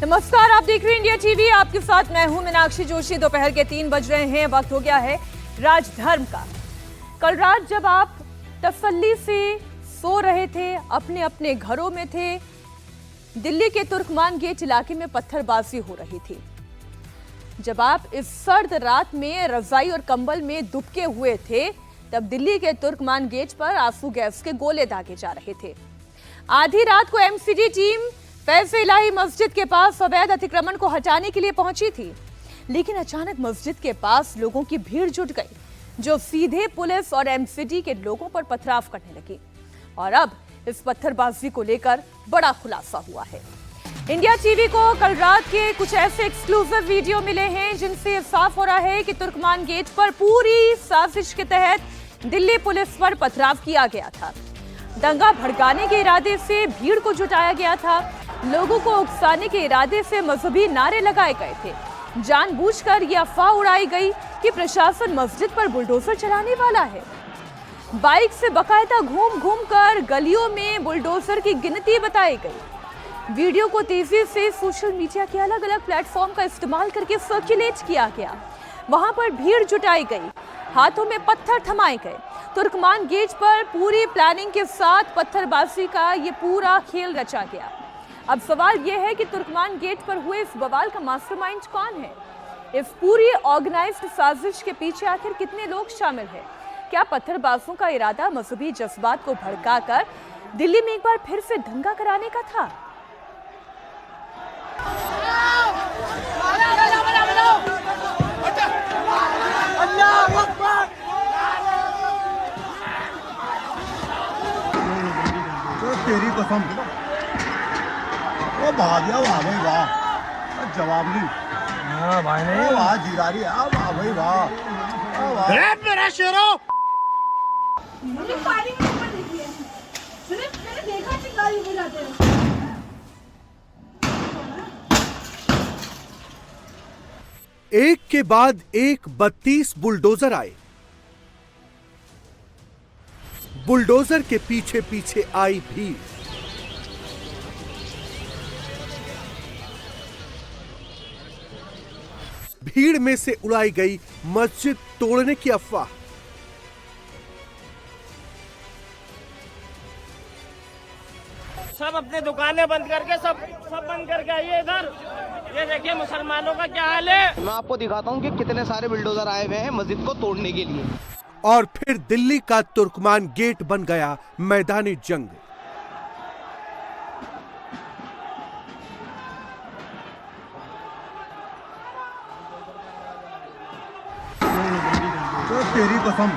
नमस्कार, आप देख रहे हैं इंडिया टीवी। आपके साथ मैं हूं मीनाक्षी जोशी। दोपहर के 3 बज रहे हैं। वक्त हो गया है राजधर्म का। कल रात जब आप तसल्ली से सो रहे थे, अपने अपने घरों में थे, दिल्ली के तुर्कमान गेट इलाके में पत्थरबाजी हो रही थी। जब आप इस सर्द रात में रजाई और कंबल में दुबके हुए थे, तब दिल्ली के तुर्कमान गेट पर आंसू गैस के गोले दागे जा रहे थे। आधी रात को एमसीडी टीम फैज़ इलाही मस्जिद के पास अवैध अतिक्रमण को हटाने के लिए पहुंची थी, लेकिन अचानक मस्जिद के पास लोगों की भीड़ जुट गई, जो सीधे पुलिस और एमसीडी के लोगों पर पथराव करने लगी। और अब इस पत्थरबाजी को लेकर बड़ा खुलासा हुआ है। इंडिया टीवी को कल रात के कुछ ऐसे एक्सक्लूसिव वीडियो मिले हैं, जिनसे साफ हो रहा है कि तुर्कमान गेट पर पूरी साजिश के तहत दिल्ली पुलिस पर पथराव किया गया था। दंगा भड़काने के इरादे से भीड़ को जुटाया गया था। लोगों को उकसाने के इरादे से मजहबी नारे लगाए गए थे। जानबूझकर यह अफवाह उड़ाई गई कि प्रशासन मस्जिद पर बुलडोजर चलाने वाला है। बाइक से बकायदा घूम घूम कर गलियों में बुलडोजर की गिनती बताई गई। वीडियो को तेजी से सोशल मीडिया के अलग अलग प्लेटफॉर्म का इस्तेमाल करके सर्कुलेट किया गया। वहां पर भीड़ जुटाई गई, हाथों में पत्थर थमाए गए। तुर्कमान गेट पर पूरी प्लानिंग के साथ पत्थरबाजी का ये पूरा खेल रचा गया। अब सवाल यह है कि तुर्कमान गेट पर हुए इस बवाल का मास्टरमाइंड कौन है? इस पूरी ऑर्गेनाइज्ड साजिश के पीछे आखिर कितने लोग शामिल हैं? क्या पत्थरबाजों का इरादा मजहबी जज्बात को भड़काकर दिल्ली में एक बार फिर से दंगा कराने का था? तेरी कसम, वो भाग गया। वाह भाई वाह, जवाब नहीं। हाँ भाई नहीं, वाह जीरा रही है। वाह भाई वाह, मेरा शेरो। मैंने फायरिंग ऊपर देखी है, सिर्फ मैंने देखा कि गाड़ी में जाते हैं। एक के बाद एक 32 बुलडोजर आए। बुलडोजर के पीछे पीछे आई भीड़। भीड़ में से उड़ाई गई मस्जिद तोड़ने की अफवाह। सब अपने दुकानें बंद करके सब बंद करके आइए इधर। ये देखिए मुसलमानों का क्या हाल है। मैं आपको दिखाता हूँ कि कितने सारे बुलडोजर आए हुए हैं मस्जिद को तोड़ने के लिए। और फिर दिल्ली का तुर्कमान गेट बन गया मैदानी जंग। तो तेरी कसम,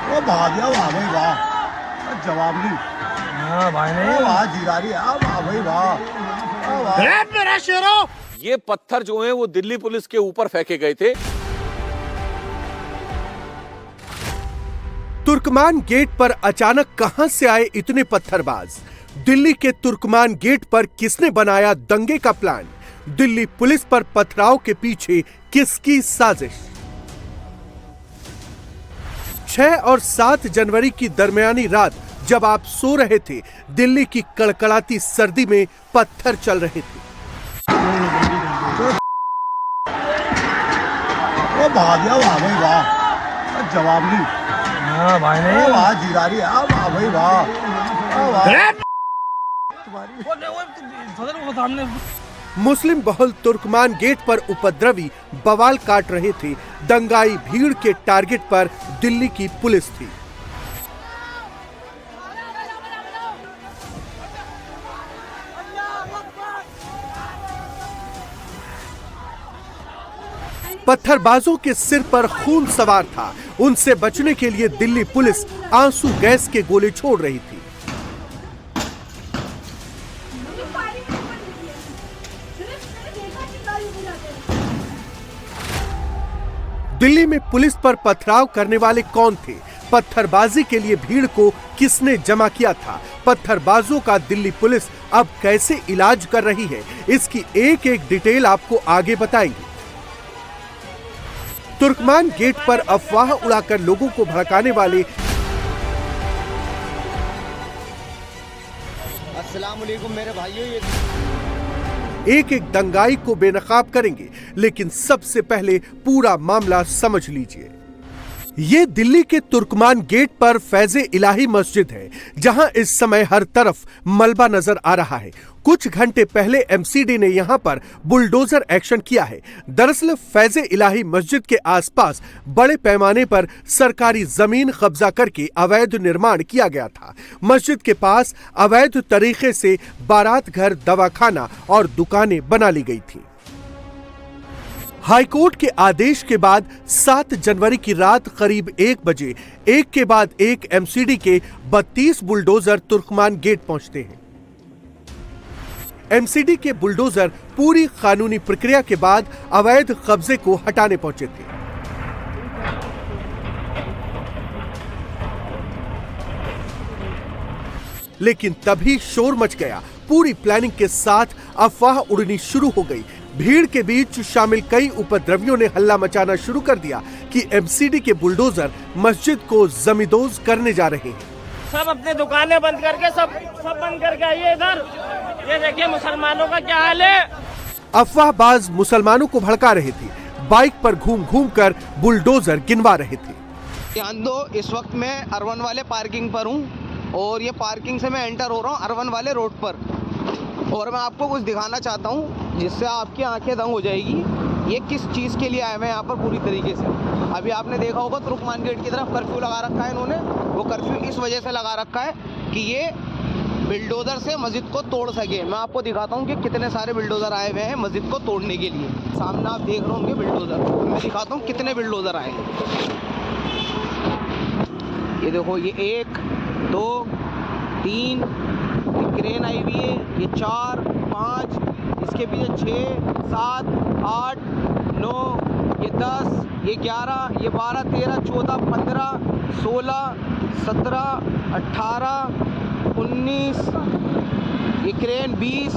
वो भाग गया। वाह भाई वाह, जवाब नहीं। हाँ भाई नहीं, वाह जीरा रही है। वाह भाई वाह, मेरा शेरो। ये पत्थर जो हैं वो दिल्ली पुलिस के ऊपर फेंके गए थे। तुर्कमान गेट पर अचानक कहां से आए इतने पत्थरबाज? दिल्ली के तुर्कमान गेट पर किसने बनाया दंगे का प्लान? दिल्ली पुलिस पर पथराव के पीछे किसकी साजिश? 6 और 7 जनवरी की दरमियानी रात जब आप सो रहे थे, दिल्ली की कड़कड़ाती सर्दी में पत्थर चल रहे थे। वो भाग गया। वाह भाई वाह, जवाब नहीं। हाँ भाई नहीं, वाह जीरा रही है। वाह भाई वाह, मुस्लिम बहुल तुर्कमान गेट पर उपद्रवी बवाल काट रहे थे। दंगाई भीड़ के टारगेट पर दिल्ली की पुलिस थी। पत्थरबाजों के सिर पर खून सवार था। उनसे बचने के लिए दिल्ली पुलिस आंसू गैस के गोले छोड़ रही थी। दिल्ली में पुलिस पर पथराव करने वाले कौन थे? पत्थरबाजी के लिए भीड़ को किसने जमा किया था? पत्थरबाजों का दिल्ली पुलिस अब कैसे इलाज कर रही है, इसकी एक एक डिटेल आपको आगे बताएंगे। तुर्कमान गेट पर अफवाह उड़ाकर लोगों को भड़काने वाले अस्सलाम वालेकुम मेरे भाइयों, ये एक एक दंगाई को बेनकाब करेंगे, लेकिन सबसे पहले पूरा मामला समझ लीजिए। ये दिल्ली के तुर्कमान गेट पर फैज़े इलाही मस्जिद है, जहां इस समय हर तरफ मलबा नजर आ रहा है। कुछ घंटे पहले एमसीडी ने यहां पर बुलडोजर एक्शन किया है। दरअसल फैज़े इलाही मस्जिद के आसपास बड़े पैमाने पर सरकारी जमीन कब्जा करके अवैध निर्माण किया गया था। मस्जिद के पास अवैध तरीके से बारात घर, दवाखाना और दुकानें बना ली गई थी। हाईकोर्ट के आदेश के बाद 7 जनवरी की रात करीब 1 बजे एक के बाद एक एमसीडी के 32 बुलडोजर तुर्कमान गेट पहुंचते हैं। एमसीडी के बुलडोजर पूरी कानूनी प्रक्रिया के बाद अवैध कब्जे को हटाने पहुंचे थे। लेकिन तभी शोर मच गया। पूरी प्लानिंग के साथ अफवाह उड़नी शुरू हो गई। भीड़ के बीच शामिल कई उपद्रवियों ने हल्ला मचाना शुरू कर दिया कि एमसीडी के बुलडोजर मस्जिद को जमींदोज करने जा रहे हैं। सब अपने दुकानें बंद करके सब बंद करके आइए इधर। ये देखिए मुसलमानों का क्या हाल है। अफवाहबाज मुसलमानों को भड़का रहे थे, बाइक पर घूम घूम कर बुलडोजर गिनवा रहे थे। ध्यान दो, इस वक्त मैं अर्वन वाले पार्किंग पर हूँ और ये पार्किंग से मैं एंटर हो रहा हूँ अर्वन वाले रोड पर, और मैं आपको कुछ दिखाना चाहता हूँ जिससे आपकी आंखें दंग हो जाएगी। ये किस चीज़ के लिए आए हुए हैं यहाँ पर पूरी तरीके से। अभी आपने देखा होगा तुर्कमान गेट की तरफ कर्फ्यू लगा रखा है इन्होंने। वो कर्फ्यू इस वजह से लगा रखा है कि ये बिल्डोजर से मस्जिद को तोड़ सके। मैं आपको दिखाता हूँ कि कितने सारे बिल्डोजर आए हुए हैं मस्जिद को तोड़ने के लिए। सामने आप देख रहे होंगे बिल्डोजर, मैं दिखाता हूँ कितने बिल्डोजर आए हैं। ये देखो, ये 1 2 3 क्रेन आई हुई है, ये 4 5, इसके पीछे 6 7 8 9, ये 10, ये 11, ये 12 13 14 15 16 17 18 19, ये क्रेन 20,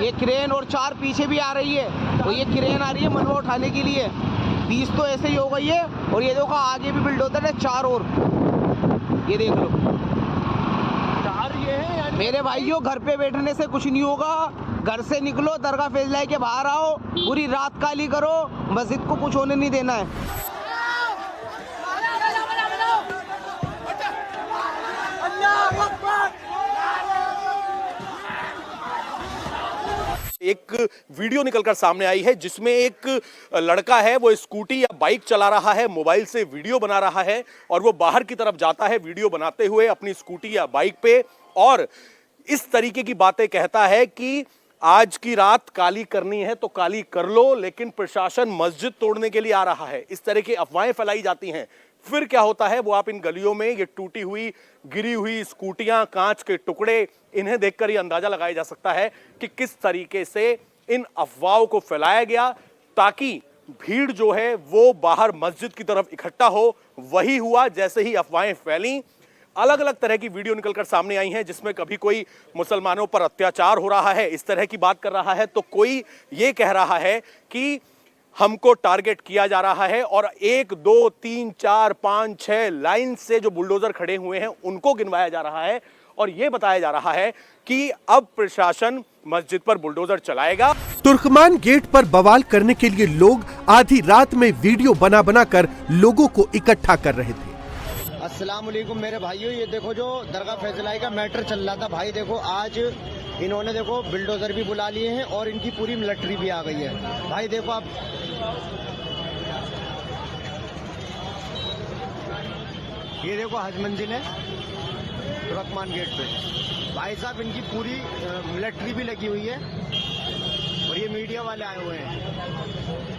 ये क्रेन और 4 पीछे भी आ रही है। तो ये क्रेन आ रही है मलबा उठाने के लिए। 20 तो ऐसे ही हो गई है। और ये देखो आगे भी बिल्डोजर है 4 और, ये देख लो 4 ये है। मेरे भाइयों, घर पे बैठने से कुछ नहीं होगा। घर से निकलो, दरगाह फैजलाई के बाहर आओ, पूरी रात काली करो, मस्जिद को कुछ होने नहीं देना है। एक वीडियो निकलकर सामने आई है जिसमें एक लड़का है, वो स्कूटी या बाइक चला रहा है, मोबाइल से वीडियो बना रहा है और वो बाहर की तरफ जाता है वीडियो बनाते हुए अपनी स्कूटी या बाइक पे, और इस तरीके की बातें कहता है कि आज की रात काली करनी है तो काली कर लो, लेकिन प्रशासन मस्जिद तोड़ने के लिए आ रहा है। इस तरह की अफवाहें फैलाई जाती हैं। फिर क्या होता है वो आप इन गलियों में ये टूटी हुई, गिरी हुई स्कूटियां, कांच के टुकड़े, इन्हें देखकर ये अंदाजा लगाया जा सकता है कि किस तरीके से इन अफवाहों को फैलाया गया ताकि भीड़ जो है वो बाहर मस्जिद की तरफ इकट्ठा हो। वही हुआ। जैसे ही अफवाहें फैली, अलग अलग तरह की वीडियो निकलकर सामने आई हैं जिसमें कभी कोई मुसलमानों पर अत्याचार हो रहा है, इस तरह की बात कर रहा है, तो कोई ये कह रहा है कि हमको टारगेट किया जा रहा है और 1 2 3 4 5 6 लाइन से जो बुलडोजर खड़े हुए हैं उनको गिनवाया जा रहा है और यह बताया जा रहा है कि अब प्रशासन मस्जिद पर बुलडोजर चलाएगा। तुर्कमान गेट पर बवाल करने के लिए लोग आधी रात में वीडियो बना बनाकर लोगों को इकट्ठा कर रहे थे। अस्सलाम वालेकुम मेरे भाइयों, ये देखो जो दरगाह फैजलाई का मैटर चल रहा था भाई, देखो आज इन्होंने देखो बिल्डोजर भी बुला लिए हैं और इनकी पूरी मिलिट्री भी आ गई है भाई। देखो आप, ये देखो हज मंजिल है तुर्कमान गेट पे भाई साहब, इनकी पूरी मिलिट्री भी लगी हुई है और ये मीडिया वाले आए हुए हैं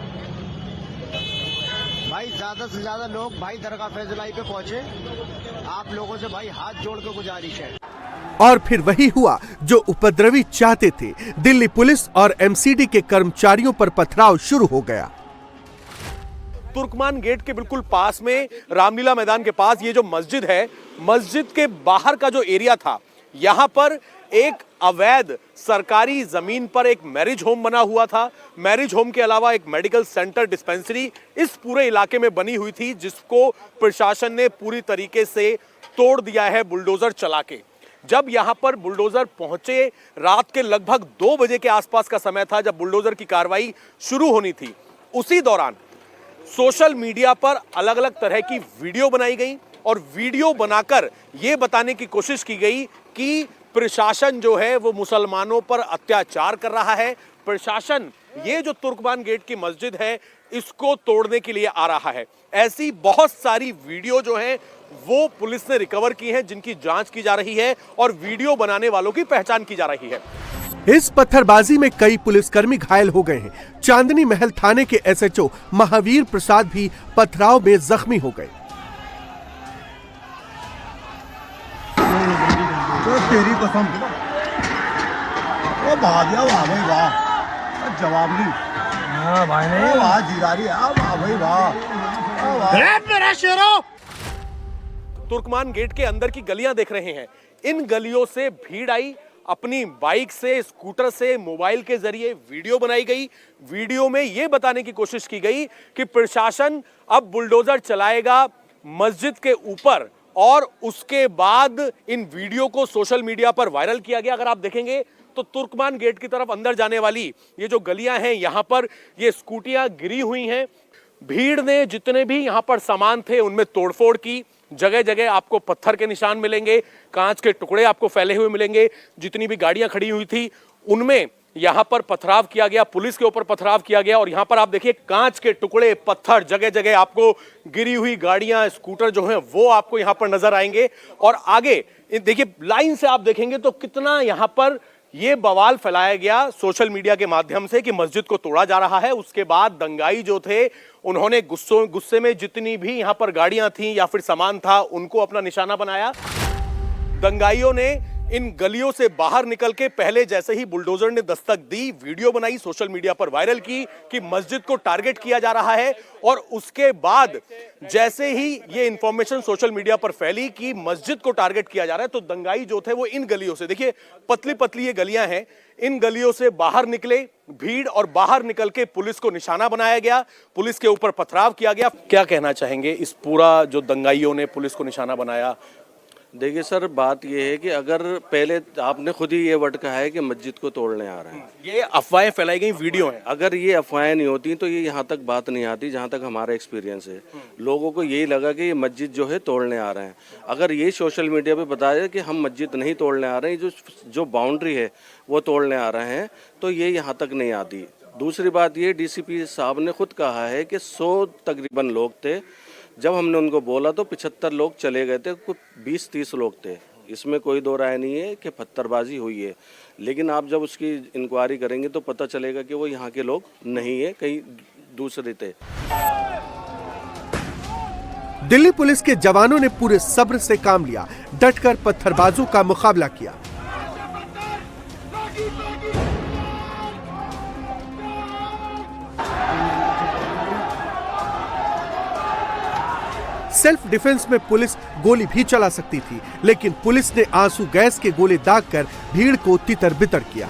भाई। ज्यादा से ज्यादा लोग भाई दरगाह फैजलाई पे पहुंचे। आप लोगों से भाई हाथ जोड़ के गुजारिश है। और फिर वही हुआ जो उपद्रवी चाहते थे। दिल्ली पुलिस और एमसीडी के कर्मचारियों पर पथराव शुरू हो गया। तुर्कमान गेट के बिल्कुल पास में, रामलीला मैदान के पास ये जो मस्जिद है, मस्जिद के बाहर का जो एरिया था, यहां पर एक अवैध सरकारी जमीन पर एक मैरिज होम बना हुआ था। मैरिज होम के अलावा एक मेडिकल सेंटर, डिस्पेंसरी इस पूरे इलाके में बनी हुई थी, जिसको प्रशासन ने पूरी तरीके से तोड़ दिया है बुलडोजर चला के। जब यहां पर बुलडोजर पहुंचे, रात के लगभग 2 बजे के आसपास का समय था जब बुलडोजर की कार्रवाई शुरू होनी थी। उसी दौरान सोशल मीडिया पर अलग अलग तरह की वीडियो बनाई गई और वीडियो बनाकर यह बताने की कोशिश की गई कि प्रशासन जो है वो मुसलमानों पर अत्याचार कर रहा है। प्रशासन ये जो तुर्कमान गेट की मस्जिद है इसको तोड़ने के लिए आ रहा है। ऐसी बहुत सारी वीडियो जो हैं वो पुलिस ने रिकवर की हैं, जिनकी जांच की जा रही है और वीडियो बनाने वालों की पहचान की जा रही है। इस पत्थरबाजी में कई पुलिसकर्मी घायल हो गए हैं। चांदनी महल थाने के एसएचओ महावीर प्रसाद भी पथराव में जख्मी हो गए। तो तेरी कसम, वो भाग्या, वाह भाई वाह, जवाब नहीं। हाँ भाई नहीं, वाह जीरारी, वाह भाई वाह, मेरा शेरो। तुर्कमान गेट के अंदर की गलियां देख रहे हैं। इन गलियों से भीड़ आई, अपनी बाइक से, स्कूटर से, मोबाइल के जरिए वीडियो बनाई गई। वीडियो में यह बताने की कोशिश की गई कि प्रशासन अब बुलडोजर चलाएगा मस्जिद के ऊपर और उसके बाद इन वीडियो को सोशल मीडिया पर वायरल किया गया। अगर आप देखेंगे तो तुर्कमान गेट की तरफ अंदर जाने वाली ये जो गलियां हैं, यहां पर ये स्कूटियां गिरी हुई हैं। भीड़ ने जितने भी यहां पर सामान थे उनमें तोड़फोड़ की। जगह जगह आपको पत्थर के निशान मिलेंगे, कांच के टुकड़े आपको फैले हुए मिलेंगे। जितनी भी गाड़ियां खड़ी हुई थी उनमें यहां पर पथराव किया गया, पुलिस के ऊपर पथराव किया गया। और यहां पर आप देखिए कांच के टुकड़े, पत्थर, जगह जगह आपको गिरी हुई गाड़ियां, स्कूटर जो हैं वो आपको यहां पर नजर आएंगे। और आगे देखिए लाइन से आप देखेंगे तो कितना यहां पर ये बवाल फैलाया गया सोशल मीडिया के माध्यम से कि मस्जिद को तोड़ा जा रहा है। उसके बाद दंगाई जो थे उन्होंने गुस्से में जितनी भी यहां पर गाड़ियां थी या फिर सामान था उनको अपना निशाना बनाया। दंगाइयों ने इन गलियों से बाहर निकल के पहले जैसे ही बुलडोजर ने दस्तक दी, वीडियो बनाई, सोशल मीडिया पर वायरल की कि मस्जिद को टारगेट किया जा रहा है। और उसके बाद जैसे ही ये इंफॉर्मेशन सोशल मीडिया पर फैली कि मस्जिद को टारगेट किया जा रहा है तो दंगाई जो थे वो इन गलियों से, देखिए पतली पतली ये गलियां हैं, इन गलियों से बाहर निकले भीड़ और बाहर निकल के पुलिस को निशाना बनाया गया, पुलिस के ऊपर पथराव किया गया। क्या कहना चाहेंगे इस पूरा जो दंगाइयों ने पुलिस को निशाना बनाया? देखिए सर, बात यह है कि अगर पहले आपने खुद ही ये वर्ड कहा है कि मस्जिद को तोड़ने आ रहे हैं, ये अफवाहें फैलाई गई वीडियो है। अगर ये अफवाहें नहीं होती तो ये यहाँ तक बात नहीं आती। जहाँ तक हमारा एक्सपीरियंस है, लोगों को यही लगा कि ये मस्जिद जो है तोड़ने आ रहे हैं। अगर ये सोशल मीडिया पे बताया कि हम मस्जिद नहीं तोड़ने आ रहे हैं, जो बाउंड्री है वो तोड़ने आ रहे हैं, तो ये यहाँ तक नहीं आती। दूसरी बात ये, डीसीपी साहब ने खुद कहा है कि 100 तकरीबन लोग थे। जब हमने उनको बोला तो 75 लोग चले गए थे, कुछ 20-30 लोग थे। इसमें कोई दो राय नहीं है कि पत्थरबाजी हुई है, लेकिन आप जब उसकी इंक्वायरी करेंगे तो पता चलेगा कि वो यहाँ के लोग नहीं है, कहीं दूसरे थे। दिल्ली पुलिस के जवानों ने पूरे सब्र से काम लिया, डटकर पत्थरबाजों का मुकाबला किया। सेल्फ डिफेंस में पुलिस गोली भी चला सकती थी, लेकिन पुलिस ने आंसू गैस के गोले दागकर भीड़ को तितर-बितर किया।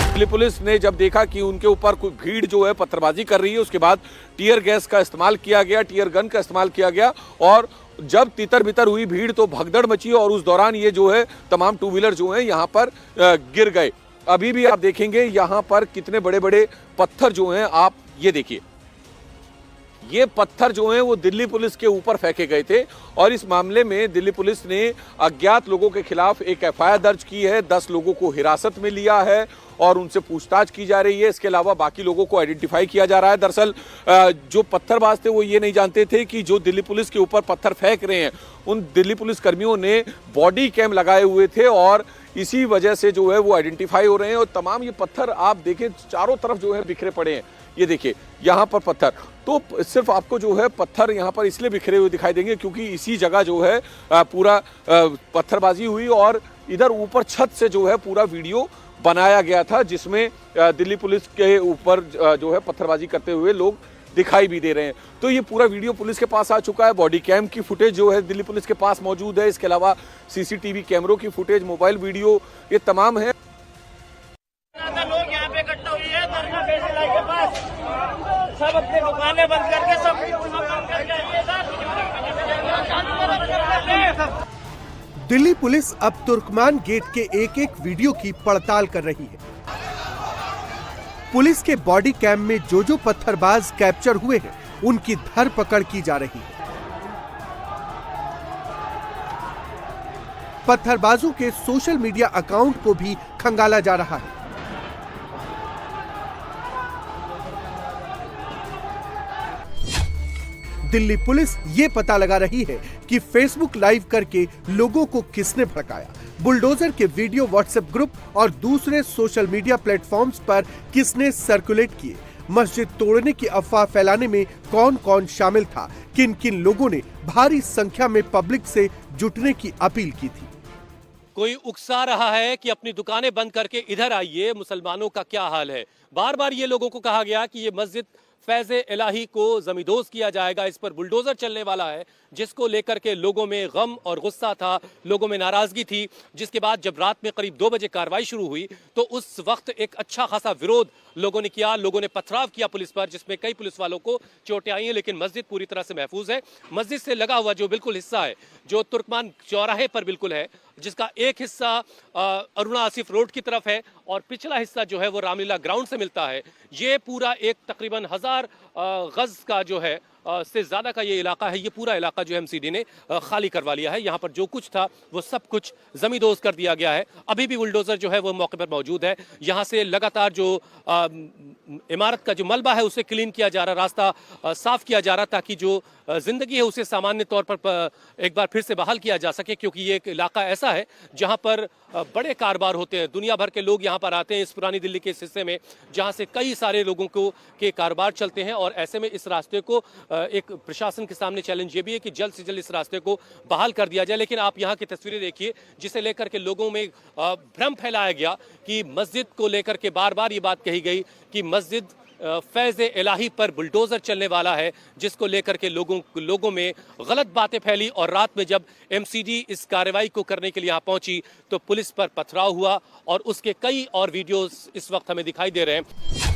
दिल्ली पुलिस ने जब देखा कि उनके ऊपर कोई भीड़ जो है पत्थरबाजी कर रही है, उसके बाद टीयर गैस का इस्तेमाल किया गया, टीयर गन का इस्तेमाल किया गया। और जब तितर-बितर हुई भीड़ तो भगदड़ मची और उस दौरान ये जो है तमाम टू व्हीलर जो है यहाँ पर गिर गए। अभी भी आप देखेंगे यहाँ पर कितने बड़े बड़े पत्थर जो हैं, आप ये देखिए, ये पत्थर जो हैं वो दिल्ली पुलिस के ऊपर फेंके गए थे। और इस मामले में दिल्ली पुलिस ने अज्ञात लोगों के खिलाफ एक एफआईआर दर्ज की है, 10 लोगों को हिरासत में लिया है और उनसे पूछताछ की जा रही है। इसके अलावा बाकी लोगों को आइडेंटिफाई किया जा रहा है। दरअसल जो पत्थरबाज थे वो ये नहीं जानते थे कि जो दिल्ली पुलिस के ऊपर पत्थर फेंक रहे हैं उन दिल्ली पुलिस कर्मियों ने बॉडी कैम लगाए हुए थे और इसी वजह से जो है वो आइडेंटिफाई हो रहे हैं। और तमाम ये पत्थर आप देखें चारों तरफ जो है बिखरे पड़े हैं। ये देखिए यहाँ पर पत्थर, तो सिर्फ आपको जो है पत्थर यहाँ पर इसलिए बिखरे हुए दिखाई देंगे क्योंकि इसी जगह जो है पूरा पत्थरबाजी हुई और इधर ऊपर छत से जो है पूरा वीडियो बनाया गया था, जिसमें दिल्ली पुलिस के ऊपर जो है पत्थरबाजी करते हुए लोग दिखाई भी दे रहे हैं। तो ये पूरा वीडियो पुलिस के पास आ चुका है। बॉडी कैम की फुटेज जो है दिल्ली पुलिस के पास मौजूद है। इसके अलावा सीसीटीवी कैमरों की फुटेज, मोबाइल वीडियो, ये तमाम है। लोग यहाँ पे इकट्ठा हुए हैं दरगाह फैसलाई के पास, सब अपनी दुकानें बंद करके सब बंद करके आइए। दिल्ली पुलिस अब तुर्कमान गेट के एक एक वीडियो की पड़ताल कर रही है। पुलिस के बॉडी कैम में जो पत्थरबाज कैप्चर हुए हैं उनकी धरपकड़ की जा रही है। पत्थरबाजों के सोशल मीडिया अकाउंट को भी खंगाला जा रहा है। दिल्ली पुलिस ये पता लगा रही है कि फेसबुक लाइव करके लोगों को किसने भड़काया, बुलडोजर के वीडियो व्हाट्सएप ग्रुप और दूसरे सोशल मीडिया प्लेटफॉर्म्स पर किसने सर्कुलेट किए, मस्जिद तोड़ने की अफवाह फैलाने में कौन कौन शामिल था, किन किन लोगों ने भारी संख्या में पब्लिक से जुटने की अपील की थी। कोई उकसा रहा है कि अपनी दुकानें बंद करके इधर आइए, मुसलमानों का क्या हाल है। बार बार ये लोगों को कहा गया कि ये मस्जिद फैज़े इलाही को जमींदोज किया जाएगा, इस पर बुलडोजर चलने वाला है, जिसको लेकर के लोगों में गम और गुस्सा था, लोगों में नाराजगी थी। जिसके बाद जब रात में करीब 2 बजे कार्रवाई शुरू हुई तो उस वक्त एक अच्छा खासा विरोध लोगों ने किया, लोगों ने पथराव किया पुलिस पर, जिसमें कई पुलिस वालों को चोटें आई हैं, लेकिन मस्जिद पूरी तरह से महफूज है। मस्जिद से लगा हुआ जो बिल्कुल हिस्सा है, जो तुर्कमान चौराहे पर बिल्कुल है, जिसका एक हिस्सा अरुणा आसिफ रोड की तरफ है और पिछला हिस्सा जो है वो रामलीला ग्राउंड से मिलता है। ये पूरा एक तकरीबन 1000 गज का जो है से ज्यादा का ये इलाका है। ये पूरा इलाका जो एमसीडी ने खाली करवा लिया है। यहाँ पर जो कुछ था वो सब कुछ जमींदोज कर दिया गया है। अभी भी बुलडोजर जो है वो मौके पर मौजूद है। यहाँ से लगातार जो इमारत का जो मलबा है उसे क्लीन किया जा रहा, रास्ता साफ किया जा रहा, ताकि जो जिंदगी है उसे सामान्य तौर पर एक बार फिर से बहाल किया जा सके, क्योंकि ये एक इलाका ऐसा है जहाँ पर बड़े कारोबार होते हैं। दुनिया भर के लोग यहाँ पर आते हैं इस पुरानी दिल्ली के इस हिस्से में, जहाँ से कई सारे लोगों को के कारोबार चलते हैं। और ऐसे में इस रास्ते को एक प्रशासन के सामने चैलेंज ये भी है कि जल्द से जल्द इस रास्ते को बहाल कर दिया जाए। लेकिन आप यहाँ की तस्वीरें देखिए, जिसे लेकर के लोगों में भ्रम फैलाया गया कि मस्जिद को लेकर के बार बार ये बात कही गई कि मस्जिद फैज़े इलाही पर बुलडोजर चलने वाला है, जिसको लेकर के लोगों में गलत बातें फैली। और रात में जब एमसीडी इस कार्रवाई को करने के लिए यहाँ पहुंची तो पुलिस पर पथराव हुआ और उसके कई और वीडियोस इस वक्त हमें दिखाई दे रहे हैं।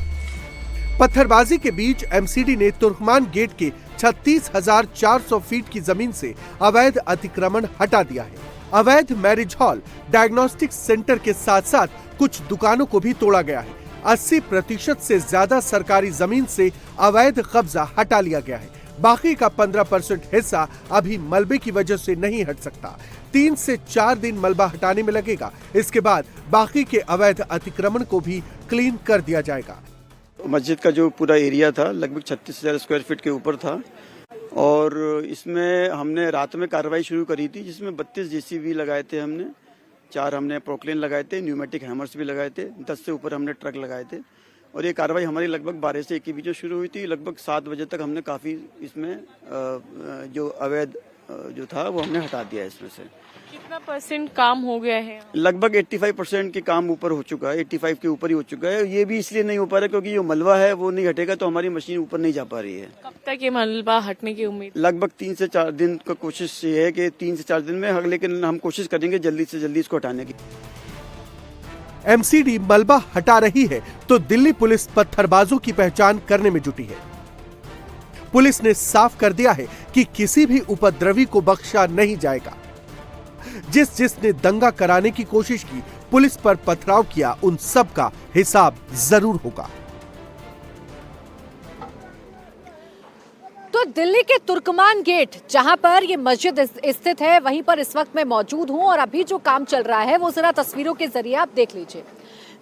पत्थरबाजी के बीच एमसीडी ने तुर्कमान गेट के 36,400 फीट की जमीन से अवैध अतिक्रमण हटा दिया है। अवैध मैरिज हॉल, डायग्नोस्टिक सेंटर के साथ साथ कुछ दुकानों को भी तोड़ा गया है। 80% से ज्यादा सरकारी जमीन से अवैध कब्जा हटा लिया गया है। बाकी का 15% हिस्सा अभी मलबे की वजह से नहीं हट सकता। 3 से 4 दिन मलबा हटाने में लगेगा। इसके बाद बाकी के अवैध अतिक्रमण को भी क्लीन कर दिया जाएगा। मस्जिद का जो पूरा एरिया था लगभग 36,000 स्क्वायर फीट के ऊपर था और इसमें हमने रात में कार्रवाई शुरू करी थी, जिसमें 32 जेसीबी लगाए थे हमने, 4 हमने प्रोक्लेन लगाए थे, न्यूमेटिक हैमर्स भी लगाए थे, 10 से ऊपर हमने ट्रक लगाए थे। और ये कार्रवाई हमारी लगभग 12 से 1 के बीच में शुरू हुई थी। लगभग 7 बजे तक हमने काफ़ी इसमें जो अवैध जो था वो हमने हटा दिया। इसमें से कितना % काम हो गया है? लगभग 85% के काम ऊपर हो चुका है, 85 के ऊपर ही हो चुका है। ये भी इसलिए नहीं हो पा रहा क्योंकि जो मलबा है वो नहीं हटेगा तो हमारी मशीन ऊपर नहीं जा पा रही है। कब तक ये मलबा हटने की उम्मीद? लगभग 3 से 4 दिन का कोशिश ये है कि 3 से 4 दिन में, लेकिन हम कोशिश करेंगे जल्दी से जल्दी इसको हटाने की। एमसीडी मलबा हटा रही है तो दिल्ली पुलिस पत्थरबाजों की पहचान करने में जुटी है। पुलिस ने साफ कर दिया है कि किसी भी उपद्रवी को बख्शा नहीं जाएगा। जिसने दंगा कराने की कोशिश की, पुलिस पर पथराव किया, उन सब का हिसाब जरूर होगा। तो दिल्ली के तुर्कमान गेट, जहां पर ये मस्जिद स्थित है, वहीं पर इस वक्त मैं मौजूद हूं और अभी जो काम चल रहा है वो जरा तस्वीरों के जरिए आप देख लीजिए।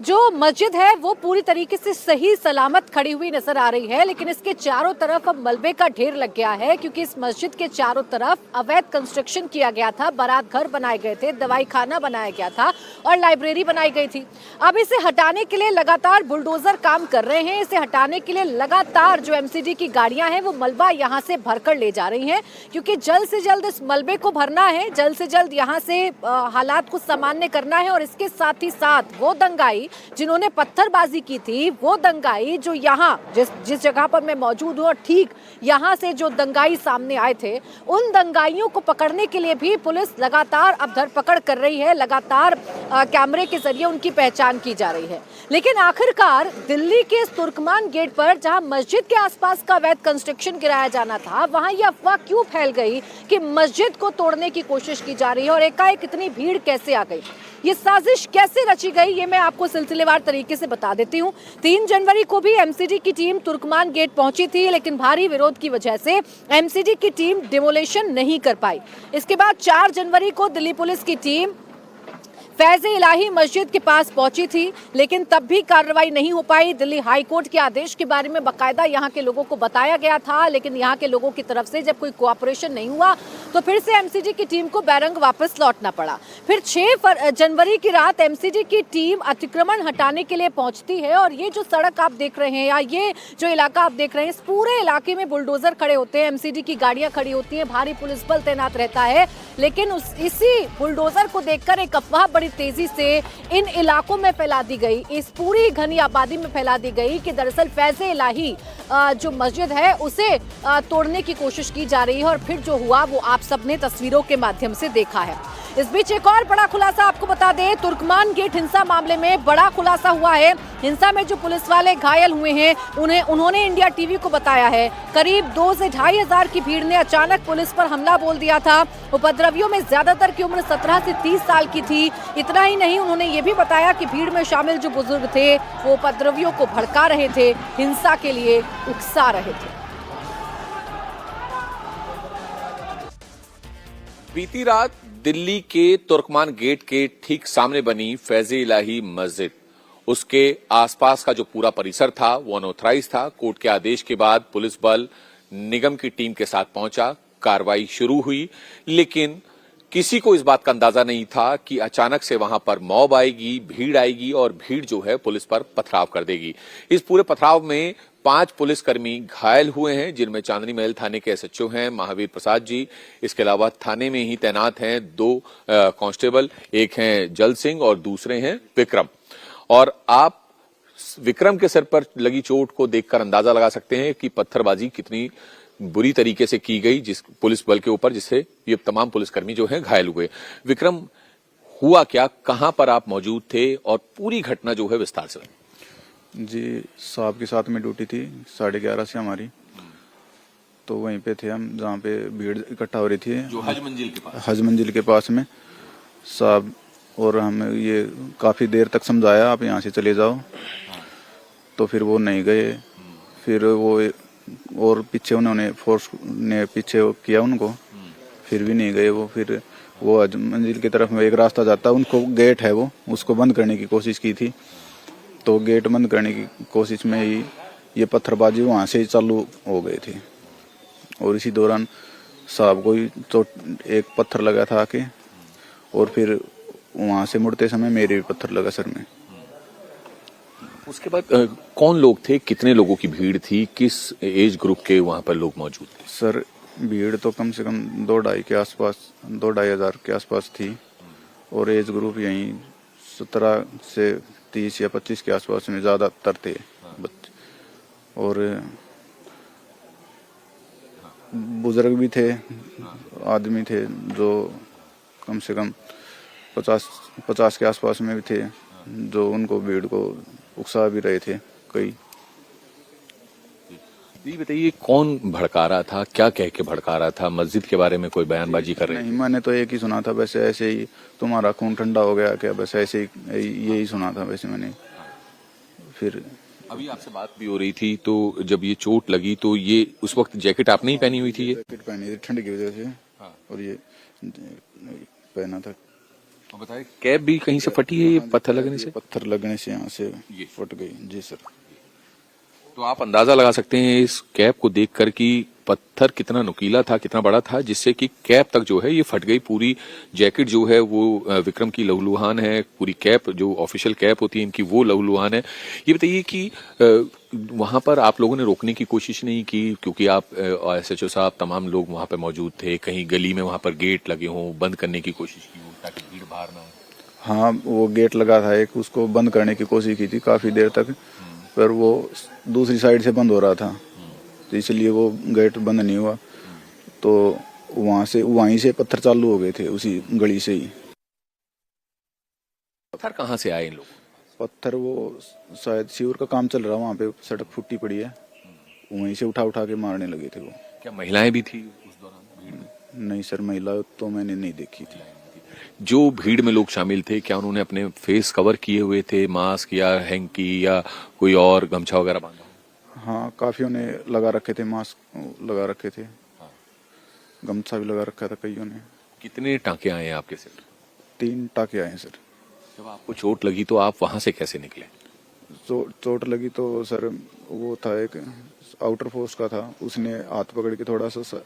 जो मस्जिद है वो पूरी तरीके से सही सलामत खड़ी हुई नजर आ रही है, लेकिन इसके चारों तरफ अब मलबे का ढेर लग गया है, क्योंकि इस मस्जिद के चारों तरफ अवैध कंस्ट्रक्शन किया गया था। बारात घर बनाए गए थे, दवाई खाना बनाया गया था और लाइब्रेरी बनाई गई थी। अब इसे हटाने के लिए लगातार बुलडोजर काम कर रहे हैं। इसे हटाने के लिए लगातार जो एमसीडी की गाड़ियां हैं वो मलबा यहाँ से भरकर ले जा रही हैं, क्योंकि जल्द से जल्द इस मलबे को भरना है, जल्द से जल्द यहाँ से हालात को सामान्य करना है। और इसके साथ ही साथ वो दंगाई जिन्होंने पत्थरबाजी की थी, वो दंगाई जो यहाँ जिस जगह पर मैं मौजूद हूँ, ठीक यहाँ से जो दंगाई सामने आए थे, उन दंगाइयों को पकड़ने के लिए भी पुलिस लगातार अब धरपकड़ कर रही है। लगातार कैमरे के जरिए उनकी पहचान की जा रही है। लेकिन आखिरकार दिल्ली के इस तुर्कमान गेट पर जहां मस्जिद के आसपास का अवैध कंस्ट्रक्शन गिराया जाना था, वहां यह अफवाह क्यों फैल गई कि मस्जिद को तोड़ने की कोशिश की जा रही है और एकाएक इतनी भीड़ कैसे आ गई, ये साजिश कैसे रची गई, ये मैं आपको सिलसिलेवार तरीके से बता देती हूँ। 3 जनवरी को भी एमसीडी की टीम तुर्कमान गेट पहुंची थी, लेकिन भारी विरोध की वजह से एमसीडी की टीम डिमोलेशन नहीं कर पाई। इसके बाद 4 जनवरी को दिल्ली पुलिस की टीम फैज़ इलाही मस्जिद के पास पहुंची थी, लेकिन तब भी कार्रवाई नहीं हो पाई। दिल्ली हाई कोर्ट के आदेश के बारे में बाकायदा यहां के लोगों को बताया गया था, लेकिन यहां के लोगों की तरफ से जब कोई कोऑपरेशन नहीं हुआ तो फिर से एमसीडी की टीम को बैरंग वापस लौटना पड़ा। फिर 6 जनवरी की रात एमसीडी की टीम अतिक्रमण हटाने के लिए पहुंचती है और ये जो सड़क आप देख रहे हैं या ये जो इलाका आप देख रहे हैं, इस पूरे इलाके में बुलडोजर खड़े होते हैं, एमसीडी की गाड़ियां खड़ी होती हैं, भारी पुलिस बल तैनात रहता है। लेकिन इसी बुलडोजर को देखकर एक अफवाह बड़ी तेजी से इन इलाकों में फैला दी गई, इस पूरी घनी आबादी में फैला दी गई कि दरअसल फैज़ इलाही जो मस्जिद है उसे तोड़ने की कोशिश की जा रही है। और फिर जो हुआ वो आप सबने तस्वीरों के माध्यम से देखा है। इस बीच एक और बड़ा खुलासा आपको बता दें, तुर्कमान गेट हिंसा मामले में बड़ा खुलासा हुआ है। हिंसा में जो पुलिस वाले घायल हुए हैं उन्होंने इंडिया टीवी को बताया है करीब 2 से 2.5 हजार की भीड़ ने अचानक पुलिस पर हमला बोल दिया था। उपद्रवियों में ज्यादातर की उम्र 17 से 30 साल की थी। इतना ही नहीं, उन्होंने ये भी बताया कि भीड़ में शामिल जो बुजुर्ग थे वो उपद्रवियों को भड़का रहे थे, हिंसा के लिए उकसा रहे थे। बीती रात दिल्ली के तुर्कमान गेट के ठीक सामने बनी फैज़ इलाही मस्जिद, उसके आसपास का जो पूरा परिसर था वो अनऑथराइज था। कोर्ट के आदेश के बाद पुलिस बल निगम की टीम के साथ पहुंचा, कार्रवाई शुरू हुई, लेकिन किसी को इस बात का अंदाजा नहीं था कि अचानक से वहां पर मॉब आएगी, भीड़ आएगी और भीड़ जो है पुलिस पर पथराव कर देगी। इस पूरे पथराव में 5 पुलिसकर्मी घायल हुए हैं, जिनमें चांदनी महल थाने के एसएचओ हैं महावीर प्रसाद जी। इसके अलावा थाने में ही तैनात हैं 2 कांस्टेबल, एक हैं जल सिंह और दूसरे हैं विक्रम। और आप विक्रम के सर पर लगी चोट को देखकर अंदाजा लगा सकते हैं कि पत्थरबाजी कितनी बुरी तरीके से की गई जिस पुलिस बल के ऊपर, जिससे ये तमाम पुलिसकर्मी जो हैं घायल हुए। विक्रम, हुआ क्या, कहां पर आप मौजूद थे और पूरी घटना जो है विस्तार से? जी, साहब के साथ में ड्यूटी थी 11:30 से हमारी, तो वहीं पे थे हम जहाँ पे भीड़ इकट्ठा हो रही थी, जो हज मंजिल के पास, हज मंजिल के पास में। साहब और हमें ये काफी देर तक समझाया आप यहाँ से चले जाओ, तो फिर वो नहीं गए। फिर वो और पीछे उन्होंने फोर्स ने पीछे किया उनको, फिर भी नहीं गए वो। फिर वो हज मंजिल की तरफ में एक रास्ता जाता है, उनको गेट है वो, उसको बंद करने की कोशिश की थी, तो गेट बंद करने की कोशिश में ही ये पत्थरबाजी वहाँ से ही चालू हो गई थी। और इसी दौरान साहब को ही एक पत्थर लगा था आके, और फिर वहाँ से मुड़ते समय मेरे भी पत्थर लगा सर में। उसके बाद कौन लोग थे, कितने लोगों की भीड़ थी, किस एज ग्रुप के वहाँ पर लोग मौजूद थे? सर भीड़ तो कम से कम 2-2.5 के आसपास, 2-2.5 हजार के आसपास थी, और एज ग्रुप यहीं 17 से 30 या 25 के आसपास में ज्यादातर थे बच्चे, और बुजुर्ग भी थे, आदमी थे जो कम से कम 50 के आसपास में भी थे, जो उनको भीड़ को उकसा भी रहे थे कई। ये बताइए, कौन भड़का रहा था, क्या कह के भड़का रहा था? मस्जिद के बारे में कोई बयानबाजी कर रहे नहीं, मैंने तो एक ही सुना था, वैसे ऐसे ही तुम्हारा खून ठंडा हो गया क्या, बस ऐसे ही यही सुना था वैसे मैंने। फिर अभी आपसे बात भी हो रही थी, तो जब ये चोट लगी तो ये उस वक्त जैकेट आपने ही पहनी हुई थी? ये जैकेट पहनी थी ठंड की वजह से, और ये पहना था। तो बताइए, कैप भी कहीं से फटी है ये पत्थर लगने से? पत्थर लगने से यहाँ से फट गई। जी सर। तो आप अंदाजा लगा सकते हैं इस कैप को देखकर कि पत्थर कितना नुकीला था, कितना बड़ा था, जिससे कि कैप तक जो है ये फट गई। पूरी जैकेट जो है वो विक्रम की लहूलुहान है, पूरी कैप जो ऑफिशियल कैप होती है इनकी वो लहूलुहान है। ये बताइए कि वहां पर आप लोगों ने रोकने की कोशिश नहीं की, क्योंकि आप एसएचओ साहब तमाम लोग वहां पर मौजूद थे, कहीं गली में वहां पर गेट लगे हों, बंद करने की कोशिश की हो ताकि भीड़ बाहर ना हो? हाँ, वो गेट लगा था एक, उसको बंद करने की कोशिश की थी काफी देर तक, पर वो दूसरी साइड से बंद हो रहा था, तो इसलिए वो गेट बंद नहीं हुआ। तो वहीं से पत्थर चालू हो गए थे, उसी गली से ही। पत्थर कहाँ से आए इन लोगों? पत्थर वो शायद सीवर का काम चल रहा, वहाँ पे सड़क फूटी पड़ी है, वहीं से उठा उठा के मारने लगे थे वो। क्या महिलाएं भी थी उस दौरान भीड़ में? नहीं सर, महिला तो मैंने नहीं देखी थी। जो भीड़ में लोग शामिल थे, क्या उन्होंने अपने फेस कवर किए हुए थे, मास्क या हैंकी या कोई और गमछा वगैरह बांधा? हाँ, काफियों ने लगा रखे थे, मास्क लगा रखे थे, गमछा भी लगा रखा था कईयों ने। कितने टांके आए हैं आपके सिर? 3 टाके आए हैं सर। जब आपको चोट लगी तो आप वहां से कैसे निकले? चोट लगी तो सर वो था एक आउटर फोर्स का था, उसने हाथ पकड़ के थोड़ा सा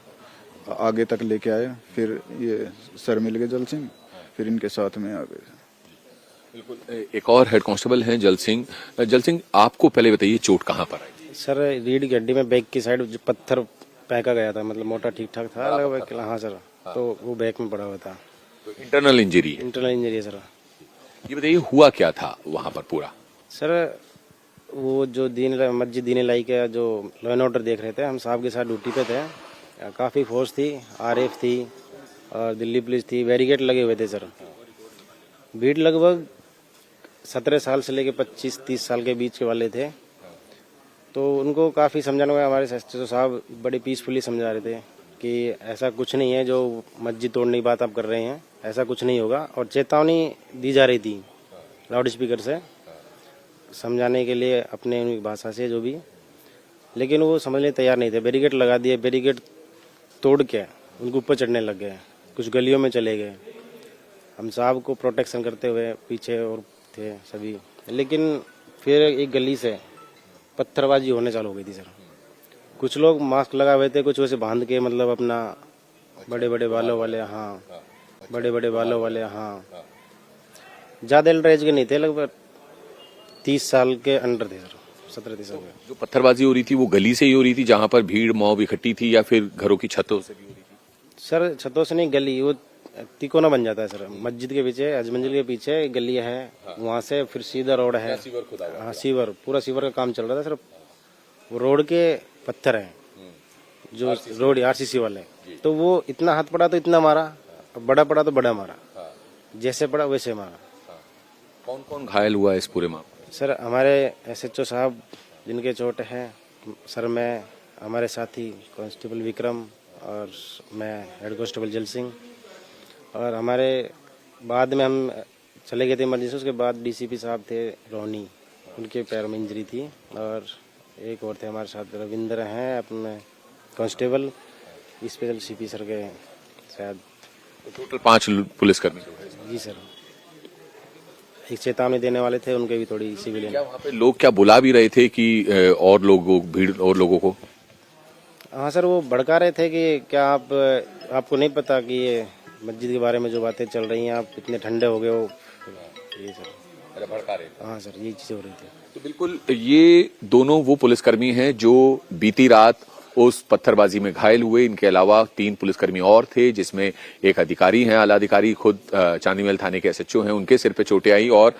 आगे तक लेके आया, फिर ये सर मिल गए जल सिंह, फिर इनके साथ में आ गए। बिल्कुल। एक और हेड कांस्टेबल हैं जल सिंह। जल सिंह, आपको पहले बताइए चोट कहाँ पर आई? सर रीढ़ की हड्डी में बैक की साइड जो पत्थर फेंका गया था, मतलब मोटा ठीक ठाक था लगभग। हाँ सर, तो वो बैक में पड़ा हुआ था। तो इंटरनल इंजरी है? इंटरनल इंजरी है सर। ये बताइए हुआ क्या था वहां पर पूरा? सर वो जो मस्जिद दीन इलाही का जो लॉ एंड ऑर्डर देख रहे थे, हम साहब के साथ ड्यूटी पे थे, काफ़ी फोर्स थी, आरएफ थी और दिल्ली पुलिस थी, बैरिकेड लगे हुए थे सर। भीड़ लगभग 17 साल से लेके 25-30 साल के बीच के वाले थे। तो उनको काफ़ी समझाना हुआ। हमारे एसएचओ साहब बड़े पीसफुली समझा रहे थे कि ऐसा कुछ नहीं है, जो मस्जिद तोड़ने की बात आप कर रहे हैं, ऐसा कुछ नहीं होगा। और चेतावनी दी जा रही थी लाउड स्पीकर से, समझाने के लिए अपने उनकी भाषा से जो भी, लेकिन वो समझने तैयार नहीं थे। बैरिकेड लगा दिए, बैरिकेड तोड़ के उनको ऊपर चढ़ने लग गए, कुछ गलियों में चले गए। हम साहब को प्रोटेक्शन करते हुए पीछे और थे सभी, लेकिन फिर एक गली से पत्थरबाजी होने चालू हो गई थी सर। कुछ लोग मास्क लगाए हुए थे, कुछ वैसे बांध के, मतलब अपना बड़े बड़े बालों वाले, हाँ बड़े बड़े बालों वाले, हाँ ज़्यादा एल्डर एज के नहीं थे, लगभग 30 साल के अंडर थे सर, 17-30 साल के। जो पत्थरबाजी हो रही थी वो गली से ही हो रही थी जहाँ पर भीड़ मॉब इकट्ठी थी, या फिर घरों की छतों से भी हो रही थी? सर छतों से नहीं, गली वो तिकोना बन जाता है सर। मस्जिद के पीछे, अजमंजिल के पीछे गली है, वहाँ से फिर सीधा रोड है। हाँ सीवर, पूरा सीवर का काम चल रहा था सर। वो रोड के पत्थर है जो रोड आरसीसी वाले, तो वो इतना हाथ पड़ा तो इतना मारा, बड़ा पड़ा तो बड़ा मारा, जैसे पड़ा वैसे मारा। कौन कौन घायल हुआ इस पूरे मामले? सर हमारे एसएचओ साहब जिनके चोट है, सर मैं, हमारे साथी कांस्टेबल विक्रम और मैं हेड कांस्टेबल जल सिंह, और हमारे बाद में हम चले गए थे इमरजेंसी। उसके बाद डीसीपी साहब थे रोहनी, उनके पैर में इंजरी थी, और एक और थे हमारे साथ रविंद्र हैं अपने कांस्टेबल, स्पेशल सीपी सर के शायद। टोटल 5 पुलिसकर्मी? जी सर। एक चेतावनी देने वाले थे, उनके भी थोड़ी सिविलियन। क्या वहाँ पे लोग क्या बुला भी रहे थे कि और लोगों भीड़ और लोगों को? हाँ सर, वो भड़का रहे थे कि क्या आपको नहीं पता कि ये मस्जिद के बारे में जो बातें चल रही हैं, आप इतने ठंडे हो गए हो, ये सर भड़का रहे थे। हाँ सर, ये चीज़ें हो रही थी। तो बिल्कुल ये दोनों वो पुलिसकर्मी हैं जो बीती रात उस पत्थरबाजी में घायल हुए। इनके अलावा 3 पुलिसकर्मी और थे, जिसमें एक अधिकारी हैं, आला अधिकारी खुद चांदनीवाल थाने के एसएचओ हैं, उनके सिर पे चोटें आई। और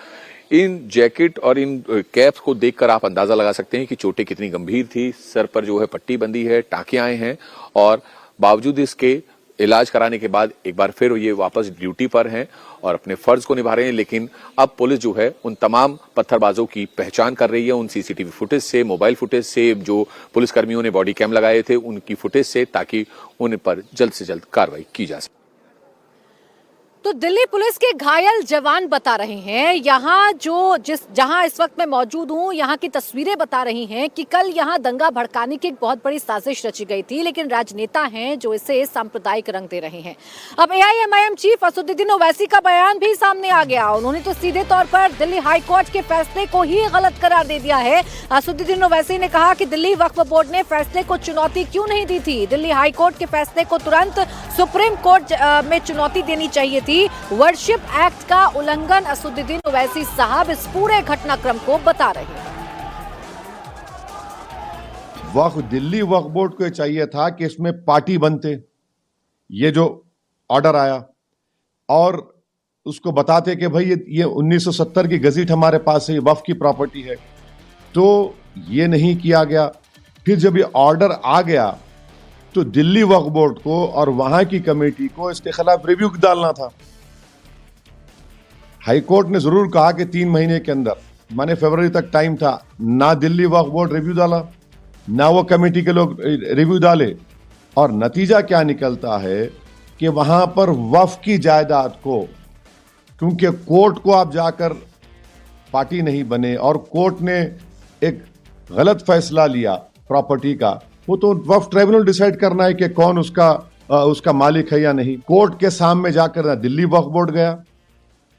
इन जैकेट और इन कैप्स को देखकर आप अंदाजा लगा सकते हैं कि चोटें कितनी गंभीर थी। सर पर जो है पट्टी बंदी है, टाँके आए हैं, और बावजूद इसके इलाज कराने के बाद एक बार फिर ये वापस ड्यूटी पर हैं और अपने फर्ज को निभा रहे हैं। लेकिन अब पुलिस जो है उन तमाम पत्थरबाजों की पहचान कर रही है, उन सीसीटीवी फुटेज से, मोबाइल फुटेज से, जो पुलिसकर्मियों ने बॉडी कैम लगाए थे उनकी फुटेज से, ताकि उन पर जल्द से जल्द कार्रवाई की जा सके। तो दिल्ली पुलिस के घायल जवान बता रहे हैं, यहाँ जहां इस वक्त मैं मौजूद हूं, यहाँ की तस्वीरें बता रही हैं कि कल यहाँ दंगा भड़काने की एक बहुत बड़ी साजिश रची गई थी, लेकिन राजनेता हैं जो इसे सांप्रदायिक रंग दे रहे हैं। अब एआईएमआईएम चीफ असदुद्दीन ओवैसी का बयान भी सामने आ गया। उन्होंने तो सीधे तौर पर दिल्ली हाईकोर्ट के फैसले को ही गलत करार दे दिया है। असदुद्दीन ओवैसी ने कहा कि दिल्ली वक्फ बोर्ड ने फैसले को चुनौती क्यों नहीं दी थी। दिल्ली हाईकोर्ट के फैसले को तुरंत सुप्रीम कोर्ट में चुनौती देनी चाहिए थी। वर्शिप एक्ट का उल्लंघन असदुद्दीन ओवैसी साहब इस पूरे घटनाक्रम को बता रहे हैं। दिल्ली वक्फ बोर्ड को चाहिए था कि इसमें पार्टी बनते, ये जो ऑर्डर आया, और उसको बताते कि भाई ये 1970 की गजीट हमारे पास है, ये वक्फ की प्रॉपर्टी है, तो ये नहीं किया गया। फिर जब ये ऑर्डर आ गया तो दिल्ली वक्फ बोर्ड को और वहां की कमेटी को इसके खिलाफ रिव्यू डालना था। हाईकोर्ट ने जरूर कहा कि 3 महीने के अंदर, माने फरवरी तक टाइम था, ना दिल्ली वक्फ बोर्ड रिव्यू डाला, ना वो कमेटी के लोग रिव्यू डाले, और नतीजा क्या निकलता है कि वहां पर वक्फ की जायदाद को, क्योंकि कोर्ट को आप जाकर पार्टी नहीं बने और कोर्ट ने एक गलत फैसला लिया प्रॉपर्टी का, वो तो वक्फ ट्राइब्यूनल डिसाइड करना है कि कौन उसका मालिक है या नहीं। कोर्ट के सामने जाकर ना दिल्ली वक्फ बोर्ड गया,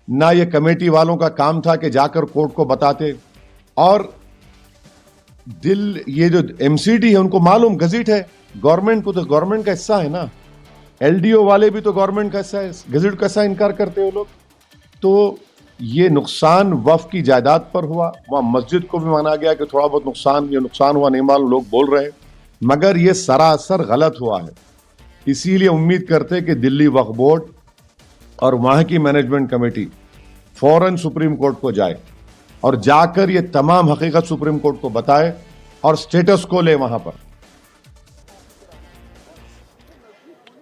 ना ये कमेटी वालों का काम था कि जाकर कोर्ट को बताते। और ये जो एमसीडी है उनको मालूम गजट है, गवर्नमेंट को, तो गवर्नमेंट का हिस्सा है ना, एलडीओ वाले भी तो गवर्नमेंट का हिस्सा है, गजट का हिस्सा इनकार करते हो लोग। तो ये नुकसान वक्फ की जायदाद पर हुआ, वहां मस्जिद को भी माना गया कि थोड़ा बहुत नुकसान हुआ, नहीं मालूम, लोग बोल रहे हैं, मगर ये सरासर गलत हुआ है। इसीलिए उम्मीद करते हैं कि दिल्ली वक्फ बोर्ड और वहां की मैनेजमेंट कमेटी फौरन सुप्रीम कोर्ट को जाए और जाकर ये तमाम हकीकत सुप्रीम कोर्ट को बताए और स्टेटस को ले वहां पर।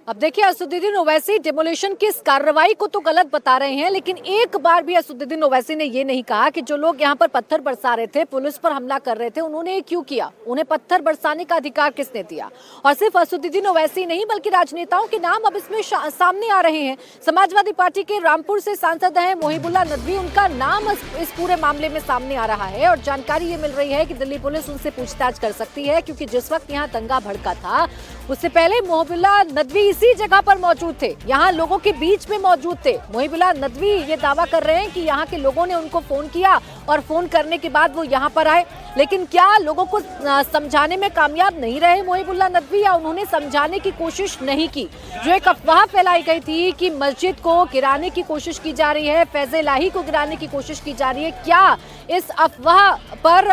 अब देखिए, असदुद्दीन ओवैसी डेमोलिशन की इस कार्रवाई को तो गलत बता रहे हैं, लेकिन एक बार भी असदुद्दीन ओवैसी ने ये नहीं कहा कि जो लोग यहाँ पर पत्थर बरसा रहे थे, पुलिस पर हमला कर रहे थे, उन्होंने ये क्यों किया, उन्हें पत्थर बरसाने का अधिकार किसने दिया। और सिर्फ असदुद्दीन ओवैसी नहीं बल्कि राजनेताओं के नाम अब इसमें सामने आ रहे हैं। समाजवादी पार्टी के रामपुर से सांसद हैं मोहिबुल्लाह नदवी, उनका नाम इस पूरे मामले में सामने आ रहा है और जानकारी ये मिल रही है कि दिल्ली पुलिस उनसे पूछताछ कर सकती है, क्योंकि जिस वक्त यहाँ दंगा भड़का था उससे पहले मोहिबुल्लाह नदवी इसी जगह पर मौजूद थे, यहाँ लोगों के बीच में मौजूद थे। मोहिबुल्लाह नदवी ये दावा कर रहे हैं कि यहाँ के लोगों ने उनको फोन किया और फोन करने के बाद वो यहाँ पर आए, लेकिन क्या लोगों को समझाने में कामयाब नहीं रहे मोहिबुल्लाह नदवी, या उन्होंने समझाने की कोशिश नहीं की। जो एक अफवाह फैलाई गई थी कि मस्जिद को गिराने की कोशिश की जा रही है, फैज़े इलाही को गिराने की कोशिश की जा रही है, क्या इस अफवाह पर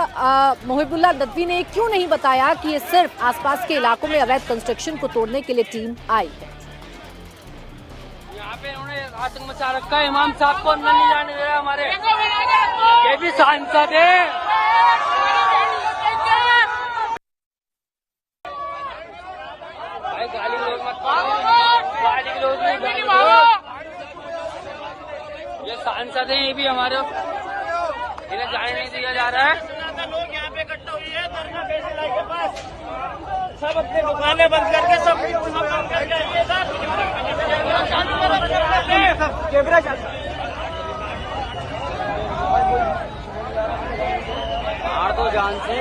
मोहिबुल्लाह नदवी ने क्यों नहीं बताया कि ये सिर्फ आसपास के इलाकों में अवैध कंस्ट्रक्शन को तोड़ने के लिए टीम आई है। यहाँ पे उन्होंने आतंक मचा रखा है, इमाम साहब को अंदर नहीं जाने दे रहा, हमारे ये भी सांसद है। भाई गाली गलौज मत करो, गाली गलौज नहीं, गाली गलौज। ये सांसद है, ये भी हमारे, इन्हें जाने नहीं दिया जा रहा है। लोग यहाँ पे इकट्ठा हुए हैं दरगाह फैसला के पास, सब अपने दुकानें बंद करके सब बंद करके आइए सर, कैमरा मार दो जान से।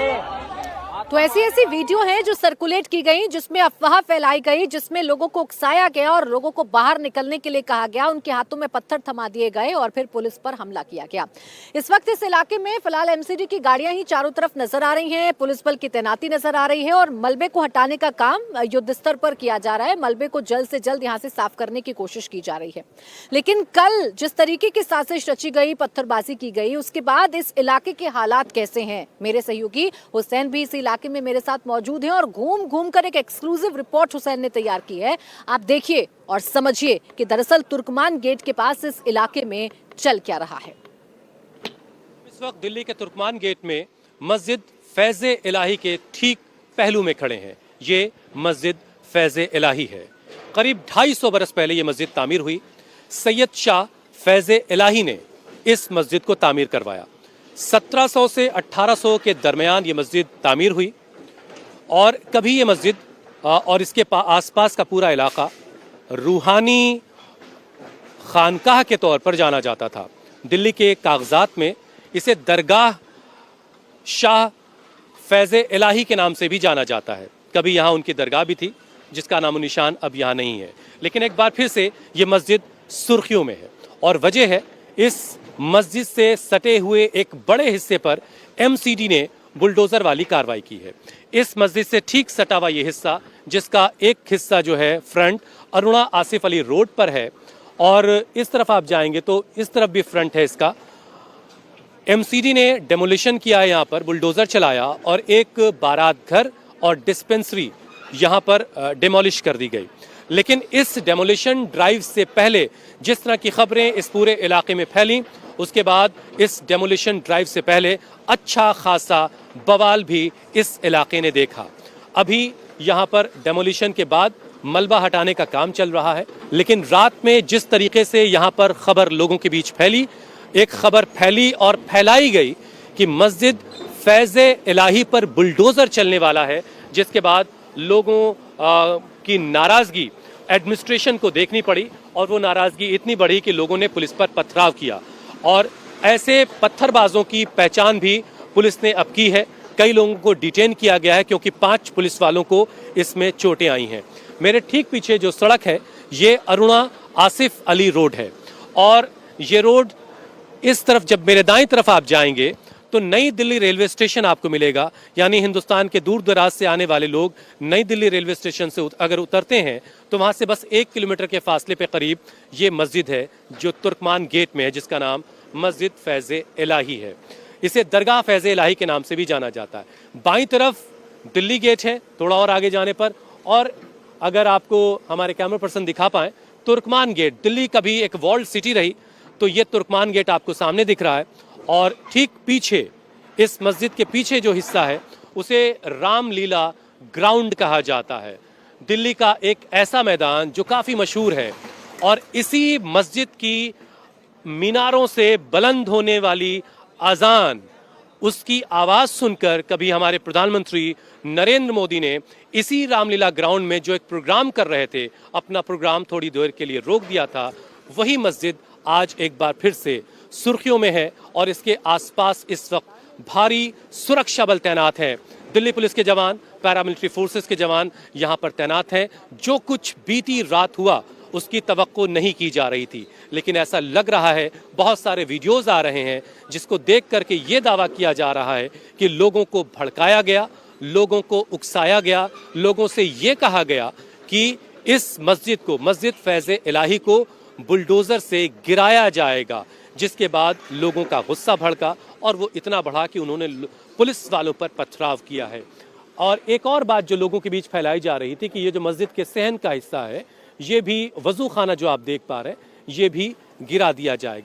तो ऐसी वीडियो हैं जो सर्कुलेट की गई, जिसमें अफवाह फैलाई गई, जिसमें लोगों को उकसाया गया और लोगों को बाहर निकलने के लिए कहा गया, उनके हाथों में पत्थर थमा दिए गए और फिर पुलिस पर हमला किया गया। इस वक्त इस इलाके में फिलहाल एमसीडी की गाड़ियां ही चारों तरफ नजर आ रही हैं, पुलिस बल की तैनाती नजर आ रही है और मलबे को हटाने का काम युद्ध स्तर पर किया जा रहा है। मलबे को जल्द से जल्द यहाँ से साफ करने की कोशिश की जा रही है। लेकिन कल जिस तरीके की साजिश रची गई, पत्थरबाजी की गई, उसके बाद इस इलाके के हालात कैसे हैं, मेरे सहयोगी हुसैन भी इस इलाके में मेरे साथ मौजूद हैं और घूम घूम कर एक एक्सक्लूसिव रिपोर्ट हुसैन ने तैयार की है। आप देखिए और समझिए कि दरअसल तुर्कमान गेट के पास इस इलाके में चल क्या रहा है। इस वक्त दिल्ली के तुर्कमान गेट में मस्जिद फैज़े इलाही के ठीक पहलू में खड़े हैं। ये मस्जिद फैज़े इलाही है। करीब 250 बरस पहले ये मस्जिद तामीर हुई। सैयद शाह फैज़े इलाही ने इस मस्जिद को तामीर करवाया। 1700 से 1800 के दरमियान ये मस्जिद तामीर हुई और कभी ये मस्जिद और इसके आसपास का पूरा इलाका रूहानी खानकाह के तौर पर जाना जाता था। दिल्ली के कागजात में इसे दरगाह शाह फैज़े इलाही के नाम से भी जाना जाता है। कभी यहाँ उनकी दरगाह भी थी जिसका नामो निशान अब यहाँ नहीं है, लेकिन एक बार फिर से ये मस्जिद सुर्खियों में है और वजह है इस मस्जिद से सटे हुए एक बड़े हिस्से पर एमसीडी ने बुलडोजर वाली कार्रवाई की है। इस मस्जिद से ठीक सटा हुआ ये हिस्सा, जिसका एक हिस्सा जो है फ्रंट अरुणा आसिफ अली रोड पर है और इस तरफ आप जाएंगे तो इस तरफ भी फ्रंट है इसका। एमसीडी ने डेमोलिशन किया है, यहाँ पर बुलडोजर चलाया और एक बारात घर और डिस्पेंसरी यहाँ पर डेमोलिश कर दी गई। लेकिन इस डेमोलिशन ड्राइव से पहले जिस तरह की खबरें इस पूरे इलाके में फैली, उसके बाद इस डेमोलिशन ड्राइव से पहले अच्छा खासा बवाल भी इस इलाके ने देखा। अभी यहाँ पर डेमोलिशन के बाद मलबा हटाने का काम चल रहा है, लेकिन रात में जिस तरीके से यहाँ पर खबर लोगों के बीच फैली, एक खबर फैली और फैलाई गई कि मस्जिद फैज़े इलाही पर बुलडोजर चलने वाला है, जिसके बाद लोगों की नाराजगी एडमिनिस्ट्रेशन को देखनी पड़ी और वो नाराजगी इतनी बढ़ी कि लोगों ने पुलिस पर पथराव किया। और ऐसे पत्थरबाजों की पहचान भी पुलिस ने अब की है। कई लोगों को डिटेन किया गया है क्योंकि 5 पुलिस वालों को इसमें चोटें आई हैं। मेरे ठीक पीछे जो सड़क है ये अरुणा आसिफ अली रोड है और ये रोड इस तरफ जब मेरे दाईं तरफ आप जाएंगे तो नई दिल्ली रेलवे स्टेशन आपको मिलेगा। यानी हिंदुस्तान के दूर दराज से आने वाले लोग नई दिल्ली रेलवे स्टेशन से अगर उतरते हैं तो वहां से बस 1 किलोमीटर के फासले पे करीब ये मस्जिद है जो तुर्कमान गेट में है, जिसका नाम मस्जिद फैज़े इलाही है। इसे दरगाह फैज़े इलाही के नाम से भी जाना जाता है। बाईं तरफ दिल्ली गेट है थोड़ा और आगे जाने पर, और अगर आपको हमारे कैमरा पर्सन दिखा पाए तुर्कमान गेट, दिल्ली कभी एक वॉल्ड सिटी रही तो ये तुर्कमान गेट आपको सामने दिख रहा है। और ठीक पीछे इस मस्जिद के पीछे जो हिस्सा है उसे रामलीला ग्राउंड कहा जाता है, दिल्ली का एक ऐसा मैदान जो काफ़ी मशहूर है। और इसी मस्जिद की मीनारों से बुलंद होने वाली अजान, उसकी आवाज़ सुनकर कभी हमारे प्रधानमंत्री नरेंद्र मोदी ने इसी रामलीला ग्राउंड में जो एक प्रोग्राम कर रहे थे, अपना प्रोग्राम थोड़ी देर के लिए रोक दिया था। वही मस्जिद आज एक बार फिर से सुर्खियों में है और इसके आसपास इस वक्त भारी सुरक्षा बल तैनात हैं। दिल्ली पुलिस के जवान, पैरामिलिट्री फोर्सेस के जवान यहाँ पर तैनात हैं। जो कुछ बीती रात हुआ उसकी तवक्को नहीं की जा रही थी, लेकिन ऐसा लग रहा है, बहुत सारे वीडियोस आ रहे हैं जिसको देख करके ये दावा किया जा रहा है कि लोगों को भड़काया गया, लोगों को उकसाया गया, लोगों से ये कहा गया कि इस मस्जिद को, मस्जिद फैज़े इलाही को बुलडोजर से गिराया जाएगा, जिसके बाद लोगों का गुस्सा भड़का और वो इतना बढ़ा कि उन्होंने पुलिस वालों पर पथराव किया है। और एक और बात जो लोगों के बीच फैलाई जा रही थी कि ये जो मस्जिद के सहन का हिस्सा है, ये भी वजू खाना जो आप देख पा रहे हैं, ये भी गिरा दिया जाएगा।